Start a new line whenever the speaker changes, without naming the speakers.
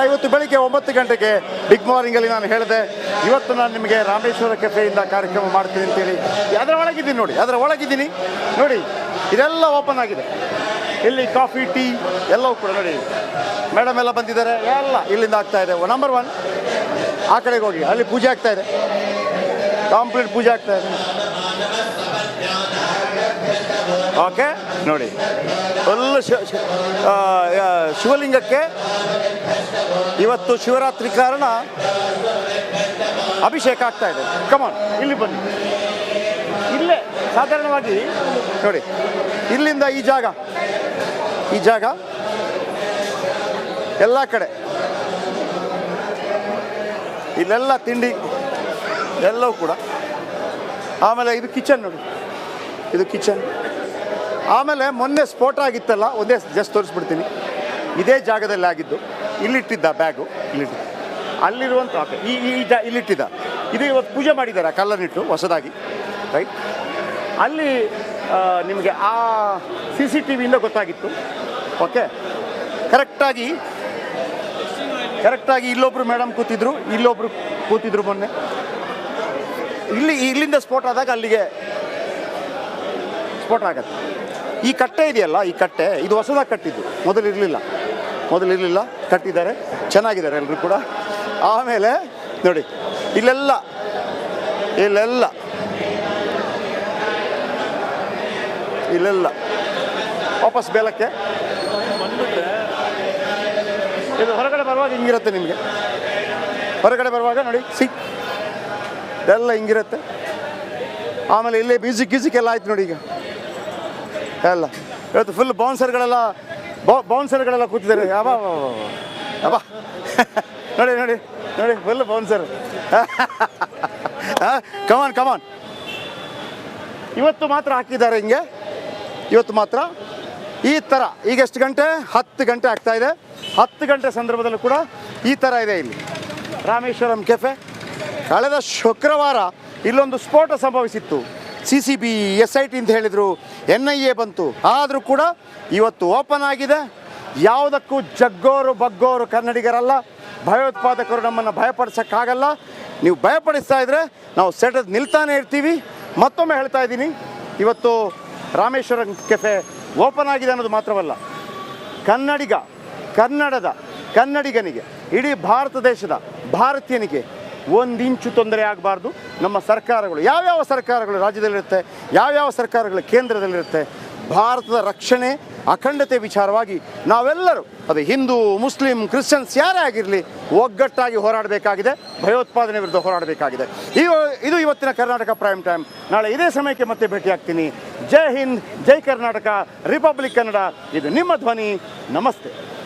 ಇವತ್ತು ಬೆಳಿಗ್ಗೆ 9 ಗಂಟೆಗೆ ಬಿಗ್ ಮಾರ್ನಿಂಗಲ್ಲಿ ನಾನು ಹೇಳಿದೆ, ಇವತ್ತು ನಾನು ನಿಮಗೆ ರಾಮೇಶ್ವರ ಕೆಫೆಯಿಂದ ಕಾರ್ಯಕ್ರಮ ಮಾಡ್ತೀನಿ ಅಂತೇಳಿ. ಅದರ ಒಳಗಿದ್ದೀನಿ ನೋಡಿ, ಅದರ ಒಳಗಿದ್ದೀನಿ ನೋಡಿ, ಇದೆಲ್ಲ ಓಪನ್ ಆಗಿದೆ. ಇಲ್ಲಿ ಕಾಫಿ ಟೀ ಎಲ್ಲವೂ ಕೂಡ ನೋಡಿ, ಮೇಡಮ್ ಎಲ್ಲ ಬಂದಿದ್ದಾರೆ, ಎಲ್ಲ ಇಲ್ಲಿಂದ ಆಗ್ತಾ ಇದೆ. ನಂಬರ್ 1 ಆ ಕಡೆಗೆ ಹೋಗಿ, ಅಲ್ಲಿ ಪೂಜೆ ಆಗ್ತಾ ಇದೆ, ಕಂಪ್ಲೀಟ್ ಪೂಜೆ ಆಗ್ತಾ ಇದೆ. ಓಕೆ ನೋಡಿ, ಫುಲ್ ಶಿವಲಿಂಗಕ್ಕೆ ಇವತ್ತು ಶಿವರಾತ್ರಿ ಕಾರಣ ಅಭಿಷೇಕ ಆಗ್ತಾ ಇದೆ. ಕಮಾನ್, ಇಲ್ಲಿ ಬನ್ನಿ. ಇಲ್ಲೇ ಸಾಧಾರಣವಾಗಿ ನೋಡಿ, ಇಲ್ಲಿಂದ ಈ ಜಾಗ ಎಲ್ಲ ಕಡೆ ಇಲ್ಲೆಲ್ಲ ತಿಂಡಿ ಎಲ್ಲವೂ ಕೂಡ. ಆಮೇಲೆ ಇದು ಕಿಚನ್ ನೋಡಿ, ಇದು ಕಿಚನ್. ಆಮೇಲೆ ಮೊನ್ನೆ ಸ್ಫೋಟ ಆಗಿತ್ತಲ್ಲ, ಒಂದೇ ಜಸ್ಟ್ ತೋರಿಸ್ಬಿಡ್ತೀನಿ. ಇದೇ ಜಾಗದಲ್ಲಿ ಆಗಿದ್ದು. ಇಲ್ಲಿಟ್ಟಿದ್ದ ಬ್ಯಾಗು, ಇಲ್ಲಿಟ್ಟಿದ್ದ ಅಲ್ಲಿರುವಂಥ ಓಕೆ ಇಲ್ಲಿಟ್ಟಿದ್ದ. ಇದು ಇವತ್ತು ಪೂಜೆ ಮಾಡಿದ್ದಾರೆ ಕಲ್ಲನ್ನಿಟ್ಟು ಹೊಸದಾಗಿ, ರೈಟ್. ಅಲ್ಲಿ ನಿಮಗೆ ಆ CCTV ಇಂದ ಗೊತ್ತಾಗಿತ್ತು. ಓಕೆ, ಕರೆಕ್ಟಾಗಿ ಇಲ್ಲೊಬ್ರು ಮೇಡಮ್ ಕೂತಿದ್ರು, ಇಲ್ಲೊಬ್ರು ಕೂತಿದ್ರು ಮೊನ್ನೆ. ಇಲ್ಲಿಂದ ಸ್ಫೋಟ ಆದಾಗ ಅಲ್ಲಿಗೆ ಸ್ಫೋಟ ಆಗತ್ತೆ. ಈ ಕಟ್ಟೆ ಇದೆಯಲ್ಲ, ಈ ಕಟ್ಟೆ ಇದು ಹೊಸದಾಗಿ ಕಟ್ಟಿದ್ದು, ಮೊದಲಿರಲಿಲ್ಲ, ಕಟ್ಟಿದ್ದಾರೆ, ಚೆನ್ನಾಗಿದ್ದಾರೆ ಎಲ್ಲರೂ ಕೂಡ. ಆಮೇಲೆ ನೋಡಿ, ಇಲ್ಲೆಲ್ಲ ವಾಪಸ್ ಬೇಲಕ್ಕೆ ಇದು ಹೊರಗಡೆ ಬರುವಾಗ ಹಿಂಗಿರುತ್ತೆ ನಿಮಗೆ. ಹೊರಗಡೆ ಬರುವಾಗ ನೋಡಿ ಇದೆಲ್ಲ ಹಿಂಗಿರುತ್ತೆ. ಆಮೇಲೆ ಇಲ್ಲೇ ಮ್ಯೂಸಿಕ್ ಎಲ್ಲ ಆಯ್ತು ನೋಡಿ. ಈಗ ಎಲ್ಲ ಇವತ್ತು ಫುಲ್ ಬೌನ್ಸರ್ಗಳೆಲ್ಲ ಕೂತಿದ್ದಾರೆ. ಅಬ್ಬಾ ನೋಡಿ ಫುಲ್ ಬೌನ್ಸರ್. ಕಮಾನ್ ಇವತ್ತು ಮಾತ್ರ ಹಾಕಿದ್ದಾರೆ ಹಿಂಗೆ. ಇವತ್ತು ಮಾತ್ರ ಈ ಥರ. ಈಗ ಎಷ್ಟು ಗಂಟೆ? 10 ಗಂಟೆ ಆಗ್ತಾ ಇದೆ. 10 ಗಂಟೆ ಸಂದರ್ಭದಲ್ಲೂ ಕೂಡ ಈ ಥರ ಇದೆ ಇಲ್ಲಿ ರಾಮೇಶ್ವರಂ ಕೆಫೆ. ಕಳೆದ ಶುಕ್ರವಾರ ಇಲ್ಲೊಂದು ಸ್ಫೋಟ ಸಂಭವಿಸಿತ್ತು. CCB SIT ಅಂತ ಹೇಳಿದರು, NIA ಬಂತು. ಆದರೂ ಕೂಡ ಇವತ್ತು ಓಪನ್ ಆಗಿದೆ. ಯಾವುದಕ್ಕೂ ಬಗ್ಗೋರು ಕನ್ನಡಿಗರಲ್ಲ. ಭಯೋತ್ಪಾದಕರು ನಮ್ಮನ್ನು ಭಯಪಡಿಸೋಕ್ಕಾಗಲ್ಲ. ನೀವು ಭಯಪಡಿಸ್ತಾ ಇದ್ದರೆ ನಾವು ಸೆಟದ್ ನಿಲ್ತಾನೆ ಇರ್ತೀವಿ. ಮತ್ತೊಮ್ಮೆ ಹೇಳ್ತಾ ಇದ್ದೀನಿ, ಇವತ್ತು ರಾಮೇಶ್ವರಂ ಕೆಫೆ ಓಪನ್ ಆಗಿದೆ ಅನ್ನೋದು ಮಾತ್ರವಲ್ಲ, ಕನ್ನಡಿಗನಿಗೆ, ಇಡೀ ಭಾರತ ದೇಶದ ಭಾರತೀಯನಿಗೆ 1 ಇಂಚು ತೊಂದರೆ ಆಗಬಾರ್ದು. ನಮ್ಮ ಸರ್ಕಾರಗಳು, ಯಾವ್ಯಾವ ಸರ್ಕಾರಗಳು ರಾಜ್ಯದಲ್ಲಿರುತ್ತೆ, ಯಾವ್ಯಾವ ಸರ್ಕಾರಗಳು ಕೇಂದ್ರದಲ್ಲಿರುತ್ತೆ, ಭಾರತದ ರಕ್ಷಣೆ ಅಖಂಡತೆ ವಿಚಾರವಾಗಿ ನಾವೆಲ್ಲರೂ, ಅದು ಹಿಂದೂ, ಮುಸ್ಲಿಂ, ಕ್ರಿಶ್ಚಿಯನ್ಸ್ ಯಾರೇ ಆಗಿರಲಿ, ಒಗ್ಗಟ್ಟಾಗಿ ಹೋರಾಡಬೇಕಾಗಿದೆ. ಭಯೋತ್ಪಾದನೆ ವಿರುದ್ಧ ಹೋರಾಡಬೇಕಾಗಿದೆ. ಇದು ಇವತ್ತಿನ ಕರ್ನಾಟಕ ಪ್ರೈಮ್ ಟೈಮ್. ನಾಳೆ ಇದೇ ಸಮಯಕ್ಕೆ ಮತ್ತೆ ಭೇಟಿಯಾಗ್ತೀನಿ. ಜೈ ಹಿಂದ್, ಜೈ ಕರ್ನಾಟಕ, ರಿಪಬ್ಲಿಕ್ ಕನ್ನಡ. ಇದು ನಿಮ್ಮ ಧ್ವನಿ. ನಮಸ್ತೆ.